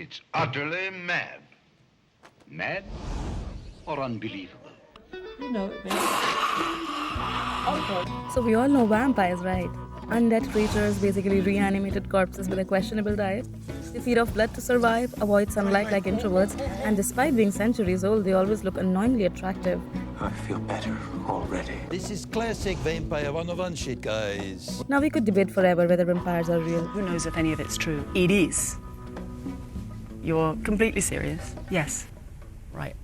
It's utterly mad. Mad or unbelievable? You know it, baby. Oh, So we all know vampires, right? Undead creatures, basically reanimated corpses with a questionable diet. They feed off blood to survive, avoid sunlight like introverts, and despite being centuries old, they always look annoyingly attractive. I feel better already. This is classic Vampire 101 shit, guys. Now we could debate forever whether vampires are real. who knows if any of it's true? It is. You're completely serious? Yes. Right.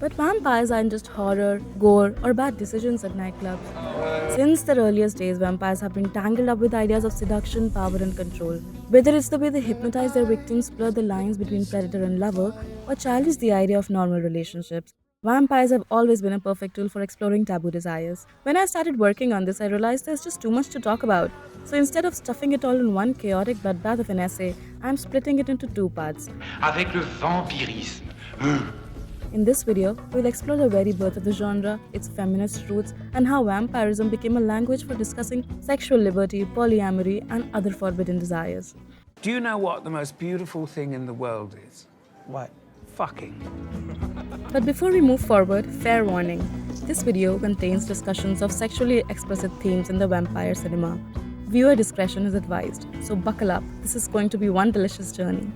But vampires aren't just horror, gore, or bad decisions at nightclubs. Since their earliest days, vampires have been tangled up with ideas of seduction, power, and control. Whether it's the way they hypnotize their victims, blur the lines between predator and lover, or challenge the idea of normal relationships, vampires have always been a perfect tool for exploring taboo desires. When I started working on this, I realized there's just too much to talk about. So instead of stuffing it all in one chaotic bloodbath of an essay, I'm splitting it into two parts. Avec le vampirisme. In this video, we'll explore the very birth of the genre, its feminist roots, and how vampirism became a language for discussing sexual liberty, polyamory, and other forbidden desires. Do you know what the most beautiful thing in the world is? What? Fucking. But before we move forward, fair warning. This video contains discussions of sexually explicit themes in the vampire cinema. Viewer discretion is advised, so buckle up. This is going to be one delicious journey.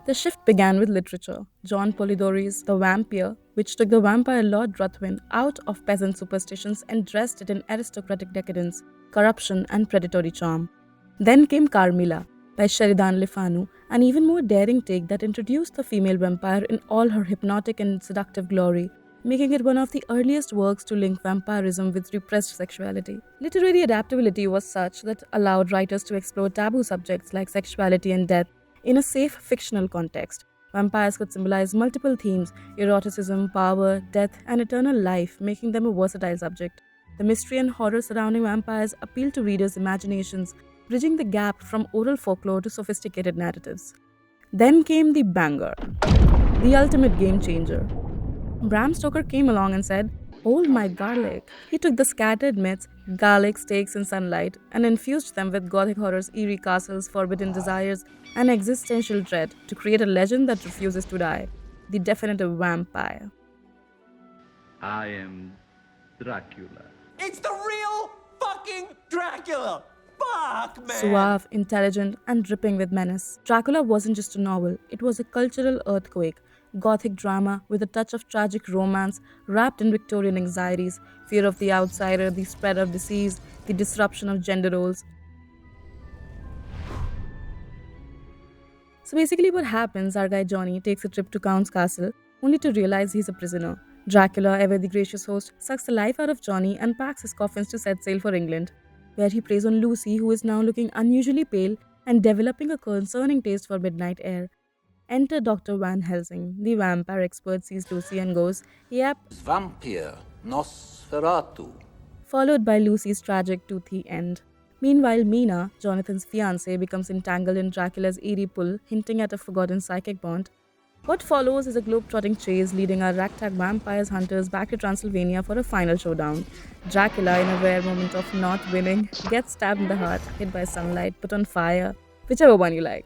The shift began with literature. Jean Polidori's The Vampire, which took the vampire Lord Ruthven out of peasant superstitions and dressed it in aristocratic decadence, corruption, and predatory charm. Then came Carmilla by Sheridan Le Fanu, an even more daring take that introduced the female vampire in all her hypnotic and seductive glory, making it one of the earliest works to link vampirism with repressed sexuality. Literary adaptability was such that allowed writers to explore taboo subjects like sexuality and death in a safe fictional context. Vampires could symbolize multiple themes: eroticism, power, death, and eternal life, making them a versatile subject. The mystery and horror surrounding vampires appealed to readers' imaginations, bridging the gap from oral folklore to sophisticated narratives. Then came the banger, the ultimate game changer. Bram Stoker came along and said, "Hold my garlic." He took the scattered myths, garlic, stakes, and sunlight, and infused them with Gothic horror's eerie castles, forbidden desires, and existential dread to create a legend that refuses to die, the definitive vampire. I am Dracula. It's the real fucking Dracula! Fuck, man! Suave, intelligent, and dripping with menace, Dracula wasn't just a novel, it was a cultural earthquake. Gothic drama with a touch of tragic romance wrapped in Victorian anxieties, fear of the outsider, the spread of disease, the disruption of gender roles. So basically what happens, our guy Johnny takes a trip to Count's castle only to realize he's a prisoner. Dracula, ever the gracious host, sucks the life out of Johnny and packs his coffins to set sail for England, where he preys on Lucy, who is now looking unusually pale and developing a concerning taste for midnight air. Enter Dr. Van Helsing. The vampire expert sees Lucy and goes, "Yep," Vampire, Nosferatu. followed by Lucy's tragic toothy end. Meanwhile, Mina, Jonathan's fiancée, becomes entangled in Dracula's eerie pull, hinting at a forgotten psychic bond. What follows is a globe-trotting chase leading our ragtag vampires hunters back to Transylvania for a final showdown. Dracula, in a rare moment of not winning, gets stabbed in the heart, hit by sunlight, put on fire, whichever one you like.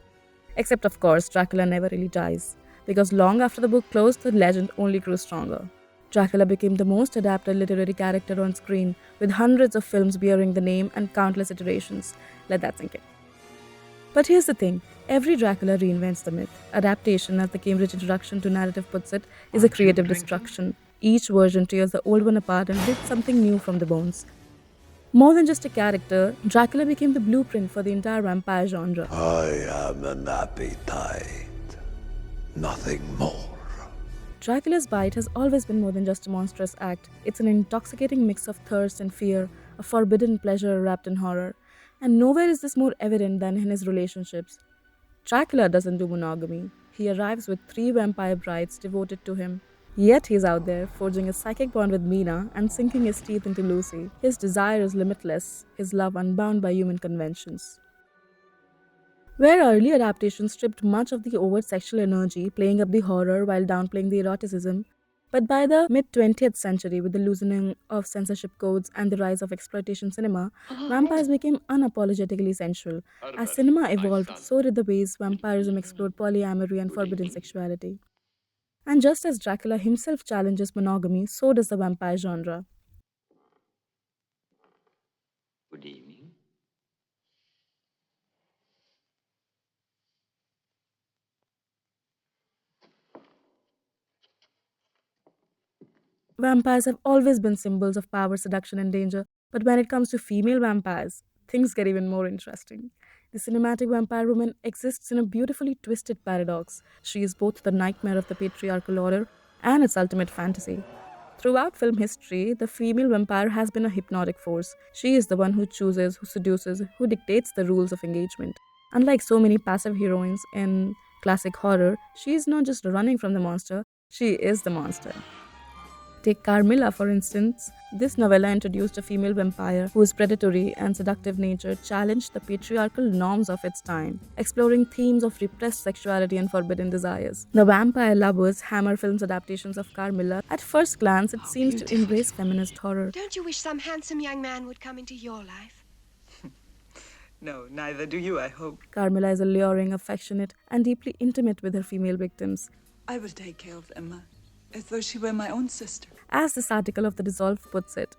Except, of course, Dracula never really dies, because long after the book closed, the legend only grew stronger. Dracula became the most adapted literary character on screen, with hundreds of films bearing the name and countless iterations. Let that sink in. But here's the thing, every Dracula reinvents the myth. Adaptation, as the Cambridge Introduction to Narrative puts it, is a creative destruction. Each version tears the old one apart and builds something new from the bones. More than just a character, Dracula became the blueprint for the entire vampire genre. I am an appetite, nothing more. Dracula's bite has always been more than just a monstrous act. It's an intoxicating mix of thirst and fear, a forbidden pleasure wrapped in horror. And nowhere is this more evident than in his relationships. Dracula doesn't do monogamy. He arrives with 3 vampire brides devoted to him. Yet he's out there, forging a psychic bond with Mina and sinking his teeth into Lucy. His desire is limitless, his love unbound by human conventions. Where early adaptations stripped much of the overt sexual energy, playing up the horror while downplaying the eroticism, But by the mid 20th century, with the loosening of censorship codes and the rise of exploitation cinema, vampires became unapologetically sensual. As cinema evolved, so did the ways vampirism explored polyamory and forbidden sexuality. And just as Dracula himself challenges monogamy, so does the vampire genre. Good evening. Vampires have always been symbols of power, seduction, and danger, but when it comes to female vampires, things get even more interesting. The cinematic vampire woman exists in a beautifully twisted paradox. She is both the nightmare of the patriarchal order and its ultimate fantasy. Throughout film history, the female vampire has been a hypnotic force. She is the one who chooses, who seduces, who dictates the rules of engagement. Unlike so many passive heroines in classic horror, she is not just running from the monster, she is the monster. Take Carmilla, for instance. This novella introduced a female vampire whose predatory and seductive nature challenged the patriarchal norms of its time, exploring themes of repressed sexuality and forbidden desires. The Vampire Lovers, Hammer Films adaptations of Carmilla, at first glance it seems to embrace feminist horror. Don't you wish some handsome young man would come into your life? No, neither do you, I hope. Carmilla is alluring, affectionate, and deeply intimate with her female victims. I will take care of Emma, as though she were my own sister. As this article of The Dissolve puts it,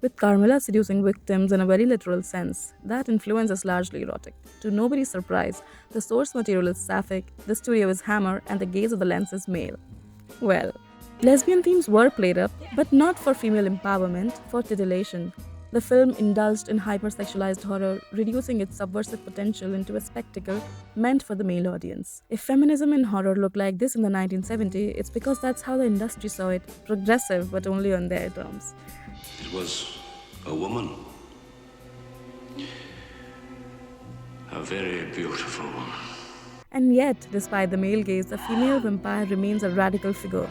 with Carmilla seducing victims in a very literal sense, that influence is largely erotic. To nobody's surprise, the source material is sapphic, the studio is Hammer, and the gaze of the lens is male. Well, lesbian themes were played up, but not for female empowerment, for titillation. The film indulged in hypersexualized horror, reducing its subversive potential into a spectacle meant for the male audience. If feminism in horror looked like this in the 1970s, it's because that's how the industry saw it, progressive but only on their terms. It was a woman. A very beautiful woman. And yet, despite the male gaze, the female vampire remains a radical figure.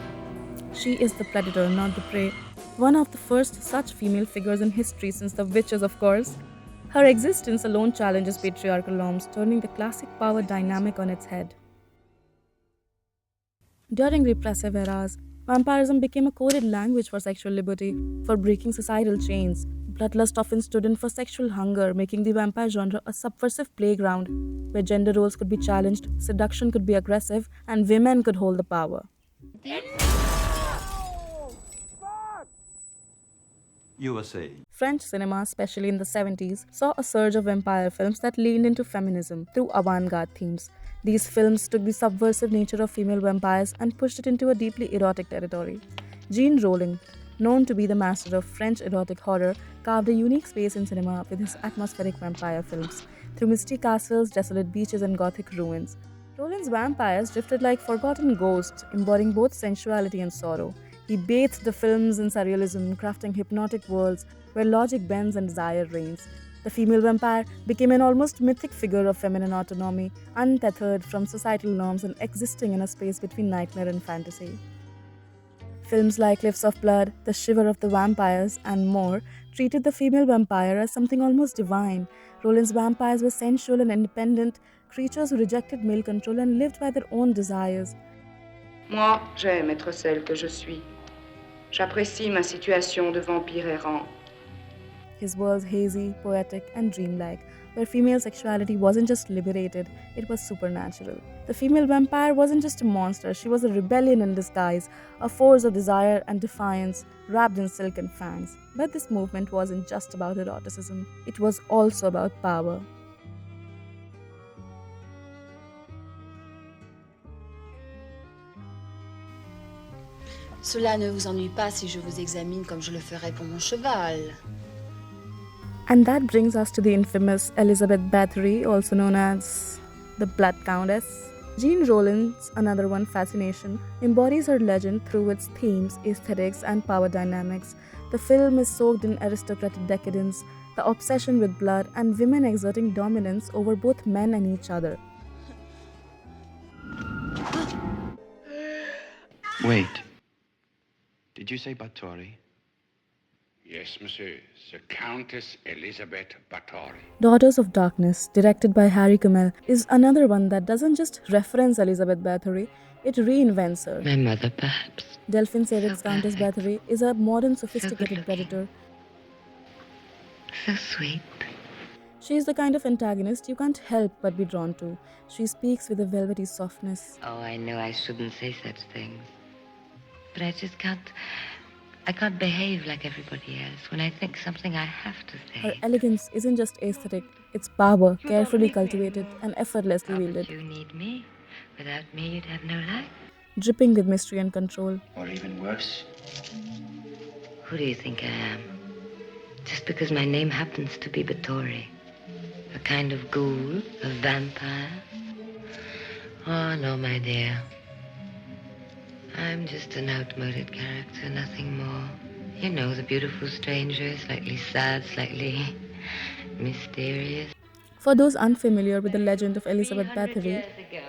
She is the predator, not the prey. One of the first such female figures in history since the witches, of course. Her existence alone challenges patriarchal norms, turning the classic power dynamic on its head. During repressive eras, vampirism became a coded language for sexual liberty, for breaking societal chains. Bloodlust often stood in for sexual hunger, making the vampire genre a subversive playground where gender roles could be challenged, seduction could be aggressive, and women could hold the power. You were saying? French cinema, especially in the 70s, saw a surge of vampire films that leaned into feminism through avant-garde themes. These films took the subversive nature of female vampires and pushed it into a deeply erotic territory. Jean Rollin, known to be the master of French erotic horror, carved a unique space in cinema with his atmospheric vampire films. Through misty castles, desolate beaches, and Gothic ruins, Rollin's vampires drifted like forgotten ghosts, embodying both sensuality and sorrow. He bathed the films in surrealism, crafting hypnotic worlds where logic bends and desire reigns. The female vampire became an almost mythic figure of feminine autonomy, untethered from societal norms and existing in a space between nightmare and fantasy. Films like Cliffs of Blood, The Shiver of the Vampires, and more treated the female vampire as something almost divine. Rollin's vampires were sensual and independent, creatures who rejected male control and lived by their own desires. Moi, j'aime être celle que je suis. J'apprécie ma situation de vampire errant. His worlds hazy, poetic, and dreamlike, where female sexuality wasn't just liberated, it was supernatural. The female vampire wasn't just a monster, she was a rebellion in disguise, a force of desire and defiance, wrapped in silken fangs. But this movement wasn't just about eroticism, it was also about power. Cela ne vous ennuie pas si je vous examine comme je le ferais pour mon cheval. And that brings us to the infamous Elizabeth Báthory, also known as the Blood Countess. Jean Rollin's Another One fascination embodies her legend through its themes, aesthetics, and power dynamics. The film is soaked in aristocratic decadence, the obsession with blood, and women exerting dominance over both men and each other. Wait. Did you say Báthory? Yes, monsieur. The Countess Elizabeth Báthory. Daughters of Darkness, directed by Harry Kumel, is another one that doesn't just reference Elizabeth Báthory, it reinvents her. My mother, perhaps. Delphine Seyrek's Countess Báthory is a modern, sophisticated predator. So sweet. She is the kind of antagonist you can't help but be drawn to. She speaks with a velvety softness. Oh, I know I shouldn't say such things. But I just can't behave like everybody else. When I think something, I have to say. Her elegance isn't just aesthetic, it's power, carefully cultivated and effortlessly wielded. You need me. Without me, you'd have no life. Dripping with mystery and control. Or even worse. Who do you think I am? Just because my name happens to be Báthory. A kind of ghoul, a vampire. Oh, no, my dear. I'm just an outmoded character, nothing more. You know, the beautiful stranger, slightly sad, slightly mysterious. For those unfamiliar with the legend of Elizabeth Báthory, years ago,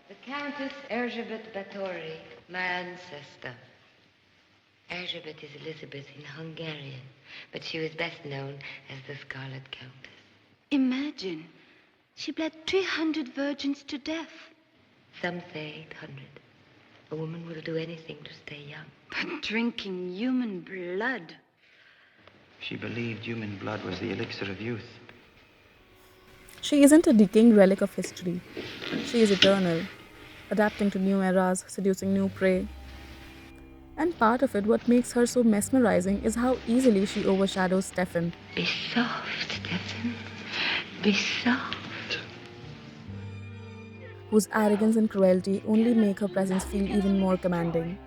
the Countess Elizabeth Báthory, my ancestor. Elizabeth is Elizabeth in Hungarian, but she was best known as the Scarlet Countess. Imagine. She bled 300 virgins to death. Some say 800. A woman will do anything to stay young. But drinking human blood. She believed human blood was the elixir of youth. she isn't a decaying relic of history. She is eternal, adapting to new eras, seducing new prey. And part of it, what makes her so mesmerizing, is how easily she overshadows Stefan. Be soft, Stefan. Be soft. Whose arrogance and cruelty only make her presence feel even more commanding.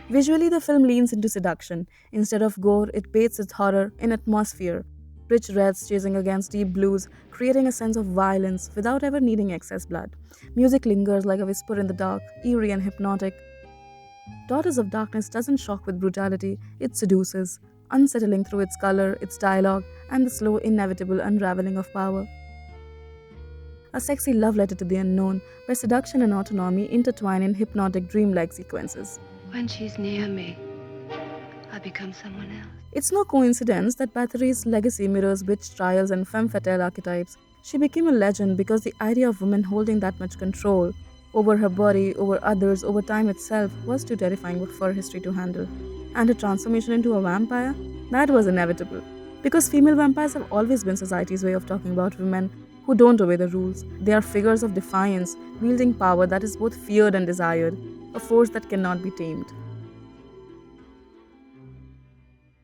Visually, the film leans into seduction. Instead of gore, it bathes its horror in atmosphere. Rich reds chasing against deep blues, creating a sense of violence without ever needing excess blood. Music lingers like a whisper in the dark, eerie and hypnotic. Daughters of Darkness doesn't shock with brutality, it seduces, unsettling through its color, its dialogue, and the slow, inevitable unraveling of power. A sexy love letter to the unknown, where seduction and autonomy intertwine in hypnotic, dreamlike sequences. When she's near me, I become someone else. It's no coincidence that Báthory's legacy mirrors witch trials and femme fatale archetypes. She became a legend because the idea of women holding that much control over her body, over others, over time itself was too terrifying for history to handle. And her transformation into a vampire? That was inevitable. Because female vampires have always been society's way of talking about women who don't obey the rules. They are figures of defiance, wielding power that is both feared and desired, a force that cannot be tamed.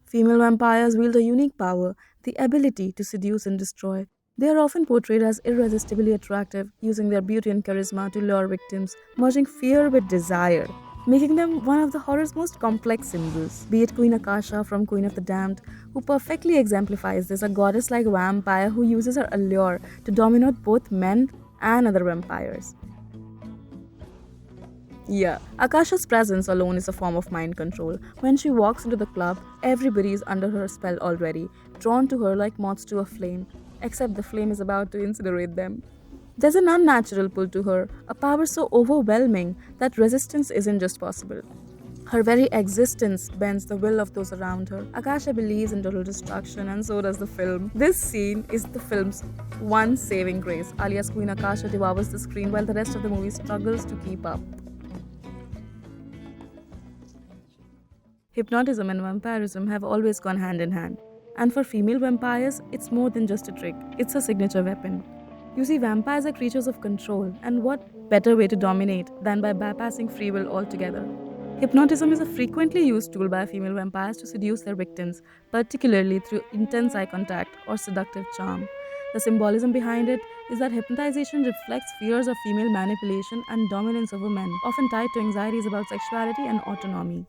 Female vampires wield a unique power, the ability to seduce and destroy. They are often portrayed as irresistibly attractive, using their beauty and charisma to lure victims, merging fear with desire, making them one of the horror's most complex symbols. Be it Queen Akasha from Queen of the Damned, who perfectly exemplifies this, a goddess-like vampire who uses her allure to dominate both men and other vampires. Yeah, Akasha's presence alone is a form of mind control. When she walks into the club, everybody is under her spell already, drawn to her like moths to a flame, except the flame is about to incinerate them. There's an unnatural pull to her, a power so overwhelming that resistance isn't just possible. Her very existence bends the will of those around her. Akasha believes in total destruction, and so does the film. This scene is the film's one saving grace, alias Queen Akasha devours the screen while the rest of the movie struggles to keep up. Hypnotism and vampirism have always gone hand in hand. And for female vampires, it's more than just a trick, it's a signature weapon. You see, vampires are creatures of control, and what better way to dominate than by bypassing free will altogether? Hypnotism is a frequently used tool by female vampires to seduce their victims, particularly through intense eye contact or seductive charm. The symbolism behind it is that hypnotization reflects fears of female manipulation and dominance over men, often tied to anxieties about sexuality and autonomy.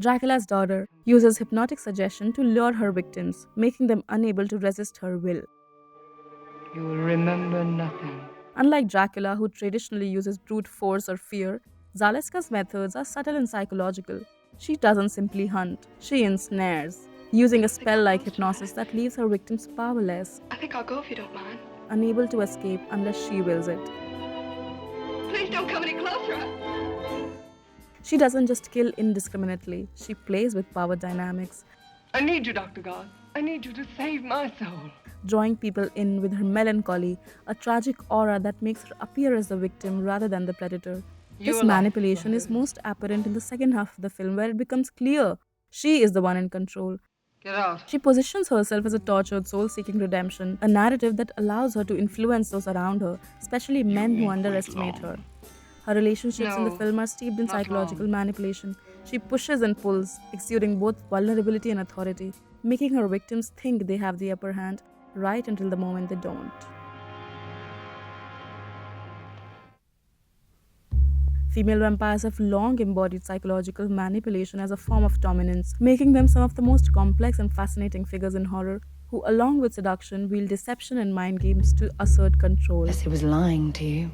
Dracula's Daughter uses hypnotic suggestion to lure her victims, making them unable to resist her will. You will remember nothing. Unlike Dracula, who traditionally uses brute force or fear, Zaleska's methods are subtle and psychological. She doesn't simply hunt, she ensnares, using a spell like hypnosis that leaves her victims powerless. I think I'll go if you don't mind. Unable to escape unless she wills it. Please don't come any closer. She doesn't just kill indiscriminately, she plays with power dynamics, I need you, Dr. God. I need you to save my soul. drawing people in with her melancholy, a tragic aura that makes her appear as the victim rather than the predator. This manipulation is most apparent in the second half of the film, where it becomes clear she is the one in control. Get out. She positions herself as a tortured soul seeking redemption, a narrative that allows her to influence those around her, especially men who underestimate her. Her relationships in the film are steeped in psychological manipulation. She pushes and pulls, exuding both vulnerability and authority, making her victims think they have the upper hand, right until the moment they don't. Female vampires have long embodied psychological manipulation as a form of dominance, making them some of the most complex and fascinating figures in horror, who, along with seduction, wield deception and mind games to assert control. Yes, he was lying to you.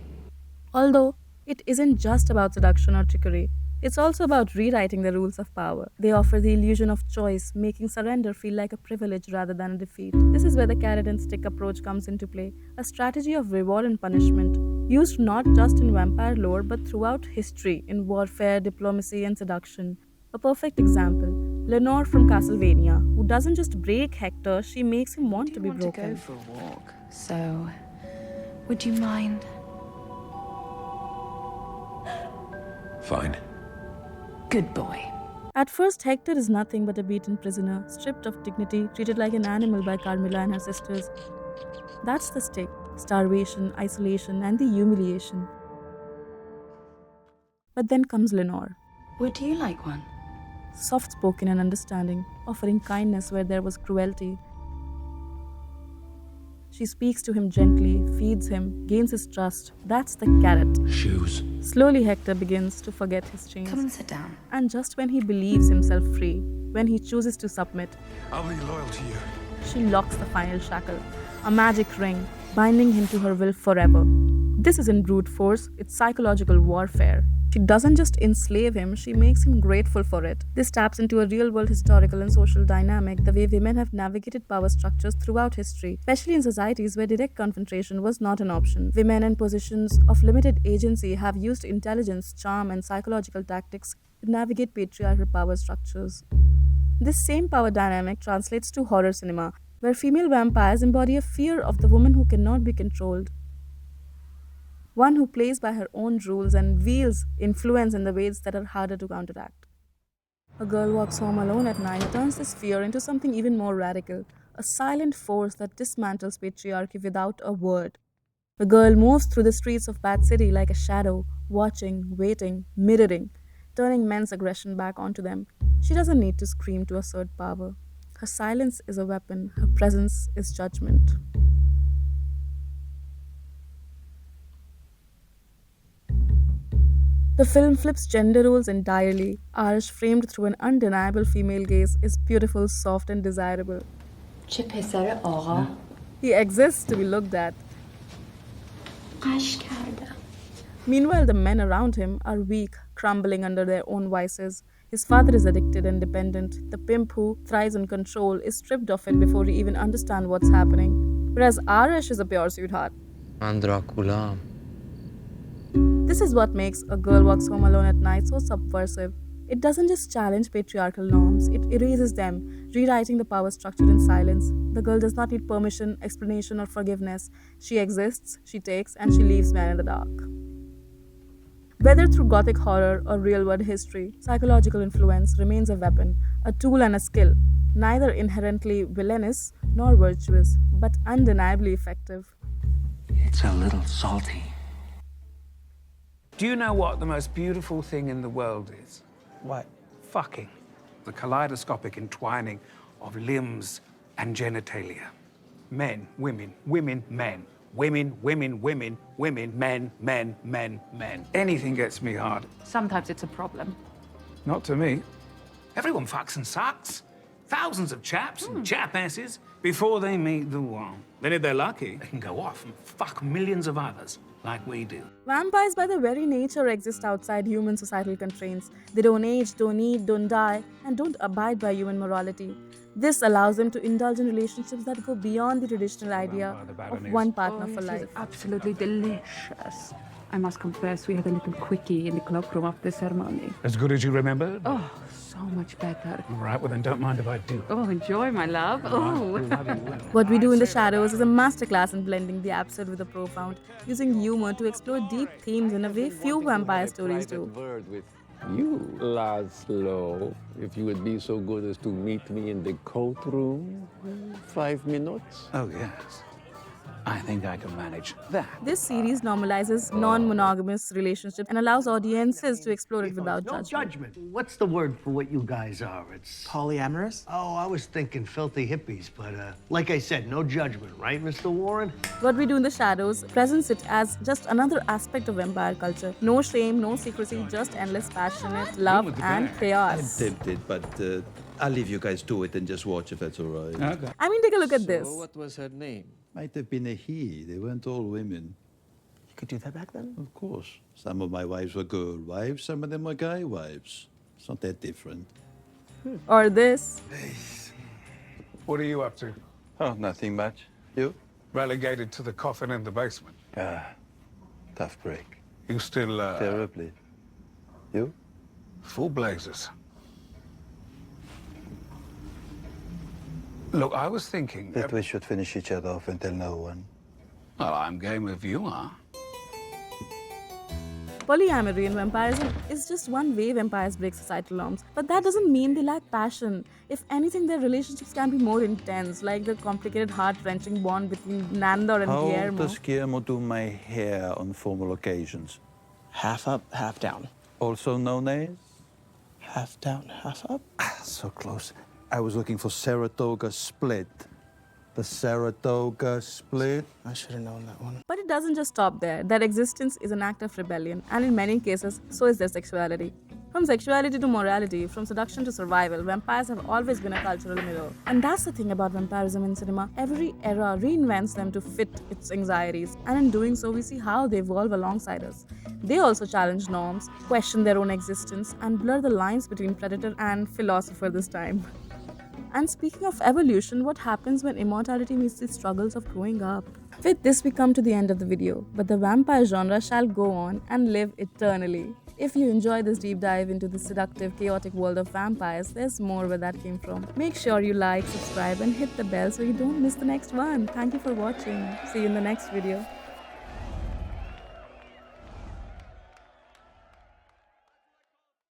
Although, it isn't just about seduction or trickery. It's also about rewriting the rules of power. They offer the illusion of choice, making surrender feel like a privilege rather than a defeat. This is where the carrot and stick approach comes into play, a strategy of reward and punishment, used not just in vampire lore but throughout history in warfare, diplomacy, and seduction. A perfect example, Lenore from Castlevania, who doesn't just break Hector, she makes him want to be broken. To go for a walk, so would you mind? Fine. Good boy. At first, Hector is nothing but a beaten prisoner, stripped of dignity, treated like an animal by Carmilla and her sisters. That's the stick: starvation, isolation, and the humiliation. But then comes Lenore. Would you like one? Soft-spoken and understanding, offering kindness where there was cruelty. She speaks to him gently, feeds him, gains his trust. That's the carrot. Shoes. Slowly, Hector begins to forget his chains. Come and sit down. And just when he believes himself free, when he chooses to submit, I'll be loyal to you. she locks the final shackle, a magic ring, binding him to her will forever. This isn't brute force, it's psychological warfare. She doesn't just enslave him, she makes him grateful for it. This taps into a real-world historical and social dynamic, the way women have navigated power structures throughout history, especially in societies where direct confrontation was not an option. Women in positions of limited agency have used intelligence, charm, and psychological tactics to navigate patriarchal power structures. This same power dynamic translates to horror cinema, where female vampires embody a fear of the woman who cannot be controlled. One who plays by her own rules and wields influence in the ways that are harder to counteract. A girl walks home alone at night and turns this fear into something even more radical, a silent force that dismantles patriarchy without a word. The girl moves through the streets of Bat City like a shadow, watching, waiting, mirroring, turning men's aggression back onto them. She doesn't need to scream to assert power. Her silence is a weapon, her presence is judgment. The film flips gender roles entirely. Arish, framed through an undeniable female gaze, is beautiful, soft, and desirable. He exists to be looked at. Meanwhile, the men around him are weak, crumbling under their own vices. His father is addicted and dependent. The pimp who thrives on control is stripped of it before he even understands what's happening. Whereas Arish is a pure sweetheart. And Dracula. This is what makes A Girl Walks Home Alone at Night so subversive. It doesn't just challenge patriarchal norms, it erases them, rewriting the power structure in silence. The girl does not need permission, explanation, or forgiveness. She exists, she takes, and she leaves men in the dark. Whether through Gothic horror or real-world history, psychological influence remains a weapon, a tool and a skill, neither inherently villainous nor virtuous, but undeniably effective. It's a little salty. Do you know what the most beautiful thing in the world is? What? Fucking. The kaleidoscopic entwining of limbs and genitalia. Men, women, women, men. Women, women, women, women, men, men, men, men. Anything gets me hard. Sometimes it's a problem. Not to me. Everyone fucks and sucks. Thousands of chaps and chapasses before they meet the one. Then if they're lucky, they can go off and fuck millions of others, like we do. Vampires by their very nature exist outside human societal constraints. They don't age, don't eat, don't die, and don't abide by human morality. This allows them to indulge in relationships that go beyond the traditional idea of one partner for life. Absolutely delicious. I must confess, we had a little quickie in the cloakroom after the ceremony. As good as you remember? Oh, so much better. All right, well then don't mind if I do. Oh, enjoy, my love. Oh. What We Do in the Shadows is a masterclass in blending the absurd with the profound, using humor to explore deep themes in a way few vampire stories do. You, Laszlo, if you would be so good as to meet me in the coat room, 5 minutes? Oh, yes. I think I can manage that. This series normalizes non-monogamous relationships and allows audiences to explore it without judgment. What's the word for what you guys are? It's polyamorous? Oh, I was thinking filthy hippies, but like I said, no judgment, right, Mr. Warren? What We Do in the Shadows presents it as just another aspect of vampire culture. No shame, no secrecy, just endless passionate love and chaos. I'm tempted, but I'll leave you guys to it and just watch if that's all right. Okay. I mean, take a look at this. What was her name? Might have been a he. They weren't all women. You could do that back then? Of course. Some of my wives were girl wives, some of them were guy wives. It's not that different. Or this. What are you up to? Oh, nothing much. You? Relegated to the coffin in the basement. Tough break. You still, Terribly. You? Full blazes. Look, I was thinking... That we should finish each other off and tell no one. Well, I'm game if you are. Polyamory and vampirism is just one way vampires break societal norms. But that doesn't mean they lack passion. If anything, their relationships can be more intense, like the complicated, heart-wrenching bond between Nandor and Guillermo. How does Guillermo do my hair on formal occasions? Half up, half down. Also known as? Half down, half up? So close. I was looking for Saratoga Split. The Saratoga Split? I should have known that one. But it doesn't just stop there. Their existence is an act of rebellion, and in many cases, so is their sexuality. From sexuality to morality, from seduction to survival, vampires have always been a cultural mirror. And that's the thing about vampirism in cinema. Every era reinvents them to fit its anxieties, and in doing so, we see how they evolve alongside us. They also challenge norms, question their own existence, and blur the lines between predator and philosopher this time. And speaking of evolution, what happens when immortality meets the struggles of growing up? With this, we come to the end of the video, but the vampire genre shall go on and live eternally. If you enjoy this deep dive into the seductive, chaotic world of vampires, there's more where that came from. Make sure you like, subscribe, and hit the bell so you don't miss the next one. Thank you for watching. See you in the next video.